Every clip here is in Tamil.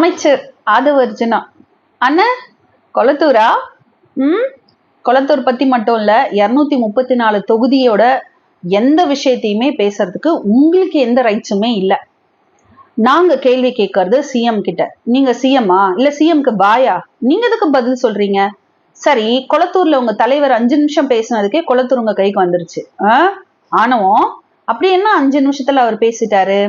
அமைச்சர் ஆதவர்ஜுனா. அண்ணன் கொளத்தூரா? கொளத்தூர் பத்தி மட்டும் இல்ல, 234 தொகுதியோட எந்த விஷயத்தையுமே பேசுறதுக்கு உங்களுக்கு எந்த ரைட்ஸுமே இல்லை. நாங்க கேள்வி கேட்கறது சிஎம் கிட்ட. நீங்க சிஎம்மா இல்ல சிஎம்க்கு பாயா? நீங்க எதுக்கு பதில் சொல்றீங்க? சரி, கொளத்தூர்ல உங்க தலைவர் 5 நிமிஷம் பேசினதுக்கே கொளத்தூர் உங்க கைக்கு வந்துருச்சு. ஆனவும் அப்படி என்ன 5 நிமிஷத்துல அவர் பேசிட்டாரு?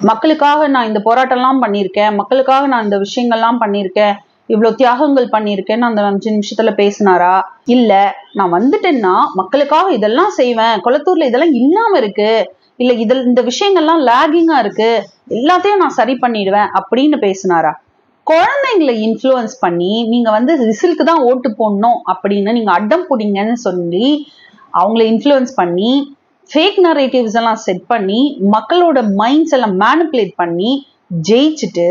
மக்களுக்காக நான் இந்த போராட்டம் எல்லாம் பண்ணியிருக்கேன், மக்களுக்காக நான் இந்த விஷயங்கள்லாம் பண்ணியிருக்கேன், இவ்வளவு தியாகங்கள் பண்ணியிருக்கேன்னு அந்த 5 நிமிஷத்துல பேசினாரா? இல்ல, நான் வந்துட்டேன்னா மக்களுக்காக இதெல்லாம் செய்வேன், கொளத்தூர்ல இதெல்லாம் இல்லாம இருக்கு, இல்ல இந்த விஷயங்கள்லாம் லாகிங்கா இருக்கு, எல்லாத்தையும் நான் சரி பண்ணிடுவேன் அப்படின்னு பேசினாரா? குழந்தைங்களை இன்ஃப்ளூயன்ஸ் பண்ணி நீங்க ரிசல்ட்க்கு தான் ஓட்டு போடணும் அப்படின்னு நீங்க அடம் பிடிங்கன்னு சொல்லி அவங்கள இன்ஃப்ளூயன்ஸ் பண்ணி ஃபேக் நரேட்டிவ்ஸ் எல்லாம் செட் பண்ணி மக்களோட மைண்ட்ஸ் எல்லாம் மேனிப்புலேட் பண்ணி ஜெயிச்சுட்டு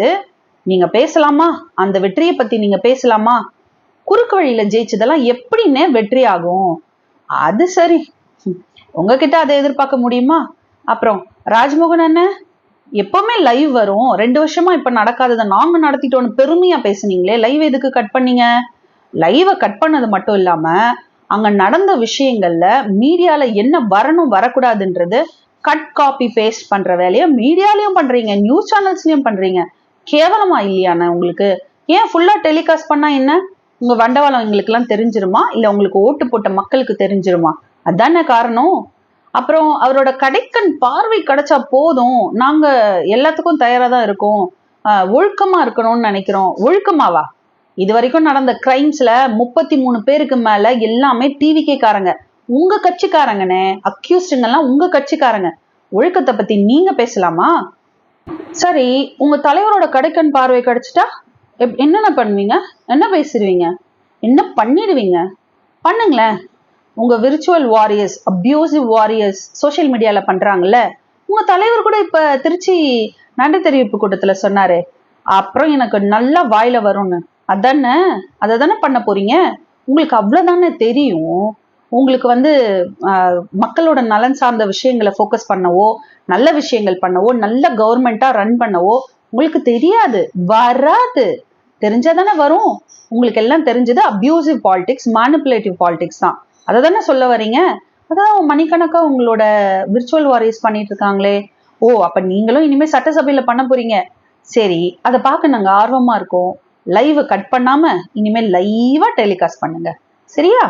நீங்க பேசலாமா? அந்த வெற்றியை பத்தி நீங்க பேசலாமா? குறுக்கு வழியில ஜெயிச்சதெல்லாம் எப்படின்னு வெற்றி ஆகும்? அது சரி, உங்ககிட்ட அதை எதிர்பார்க்க முடியுமா? அப்புறம் ராஜ்மோகன் அண்ணன் எப்பவுமே லைவ் வரும், 2 வருஷமா இப்ப நடக்காததை நாங்க நடத்திட்டோம்னு பெருமையா பேசுனீங்களே, லைவ் எதுக்கு கட் பண்ணீங்க? லைவை கட் பண்ணது மட்டும் இல்லாம அங்க நடந்த விஷயங்கள்ல மீடியால என்ன வரணும் வரக்கூடாதுன்றது கட் காப்பி பேஸ்ட் பண்ற வேலையை மீடியாலையும் பண்றீங்க, நியூஸ் சேனல்ஸ்லயும் பண்றீங்க. கேவலமா இல்லையாண்ணா உங்களுக்கு? ஏன் ஃபுல்லா டெலிகாஸ்ட் பண்ணா என்ன? உங்க வண்டவாளம் எங்களுக்கு எல்லாம் தெரிஞ்சிருமா, இல்ல உங்களுக்கு ஓட்டு போட்ட மக்களுக்கு தெரிஞ்சிருமா? அதானே காரணம். அப்புறம் அவரோட கடைக்கண் பார்வை கிடைச்சா போதும், நாங்க எல்லாத்துக்கும் தயாரா தான் இருக்கோம், ஒழுக்கமா இருக்கணும்னு நினைக்கிறோம். ஒழுக்கமாவா? இது வரைக்கும் நடந்த கிரைம்ஸ்ல 33 பேருக்கு மேல எல்லாமே டிவிகே காரங்க, உங்க கட்சிக்காரங்கனே. அக்யூஸ்டுங்கெல்லாம் உங்க கட்சிக்காரங்க. ஒழுக்கத்தை பத்தி நீங்க பேசலாமா? சரி, உங்க தலைவரோட கடைக்கண் பார்வை கிடைச்சிட்டா என்னென்ன பண்ணுவீங்க? என்ன பேசிடுவீங்க? என்ன பண்ணிடுவீங்க? பண்ணுங்களேன். உங்க virtual warriors, abusive warriors social மீடியால பண்றாங்கல்ல, உங்க தலைவர் கூட இப்ப திருச்சி நன்றி தெரிவிப்பு கூட்டத்துல சொன்னாரு, அப்புறம் எனக்கு நல்லா வாயில வரும்னு. அதை தானே பண்ண போறீங்க. உங்களுக்கு அவ்வளவுதானே தெரியும். உங்களுக்கு மக்களோட நலன் சார்ந்த விஷயங்களை ஃபோக்கஸ் பண்ணவோ, நல்ல விஷயங்கள் பண்ணவோ, நல்ல கவர்மெண்டா ரன் பண்ணவோ உங்களுக்கு தெரியாது, வராது. தெரிஞ்சாதானே வரும். உங்களுக்கு எல்லாம் தெரிஞ்சது அபியூசிவ் பாலிடிக்ஸ், மேனிபுலேட்டிவ் பாலிடிக்ஸ் தான். அதை தானே சொல்ல வரீங்க. அதான் மணிக்கணக்கா உங்களோட விர்ச்சுவல் வாரியர்ஸ் பண்ணிட்டு இருக்காங்களே. ஓ, அப்ப நீங்களும் இனிமே சட்டசபையில பண்ண போறீங்க. சரி, அதை பார்க்க நாங்க ஆர்வமா இருக்கோம். லைவ் கட் பண்ணாம இனிமேல் லைவா டெலிகாஸ்ட் பண்ணுங்க, சரியா?